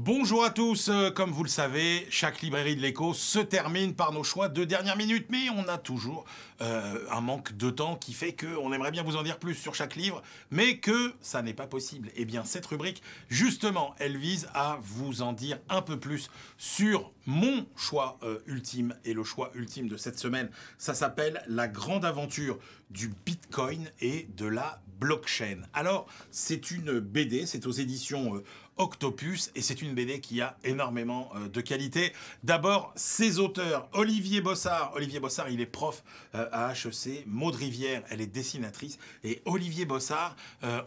Bonjour à tous, comme vous le savez, chaque librairie de l'écho se termine par nos choix de dernière minute, mais on a toujours un manque de temps qui fait qu'on aimerait bien vous en dire plus sur chaque livre, mais que ça n'est pas possible. Eh bien, cette rubrique, justement, elle vise à vous en dire un peu plus sur mon choix ultime, et le choix ultime de cette semaine, ça s'appelle La grande aventure du Bitcoin et de la blockchain. Alors, c'est une BD, c'est aux éditions Octopus, et c'est une BD qui a énormément de qualité. D'abord, ses auteurs, Olivier Bossard. Olivier Bossard, il est prof à HEC. Maud Rivière, elle est dessinatrice. Et Olivier Bossard,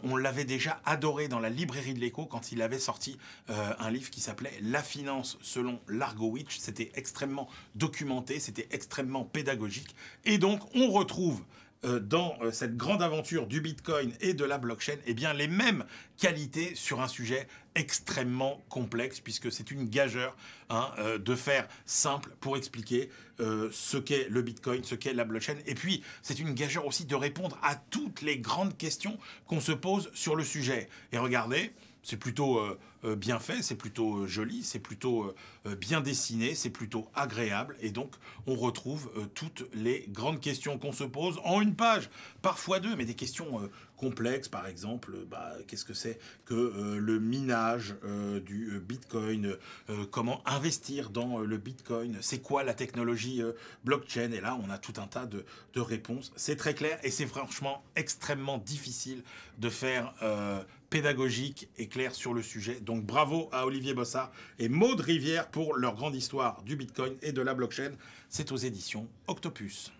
on l'avait déjà adoré dans la librairie de l'écho quand il avait sorti un livre qui s'appelait La finance selon Largowitz. C'était extrêmement documenté, c'était extrêmement pédagogique. Et donc, on retrouve dans cette grande aventure du Bitcoin et de la blockchain, eh bien, les mêmes qualités sur un sujet extrêmement complexe, puisque c'est une gageure de faire simple pour expliquer ce qu'est le Bitcoin, ce qu'est la blockchain. Et puis, c'est une gageure aussi de répondre à toutes les grandes questions qu'on se pose sur le sujet. Et regardez, c'est plutôt bien fait, c'est plutôt joli, c'est plutôt bien dessiné, c'est plutôt agréable. Et donc, on retrouve toutes les grandes questions qu'on se pose en une page, parfois deux, mais des questions complexes. Par exemple, qu'est-ce que c'est que le minage du Bitcoin, comment investir dans le Bitcoin, c'est quoi la technologie blockchain? Et là, on a tout un tas de réponses. C'est très clair et c'est franchement extrêmement difficile de faire pédagogique et clair sur le sujet. Donc bravo à Olivier Bossard et Maud Rivière pour leur grande histoire du Bitcoin et de la blockchain. C'est aux éditions Octopus.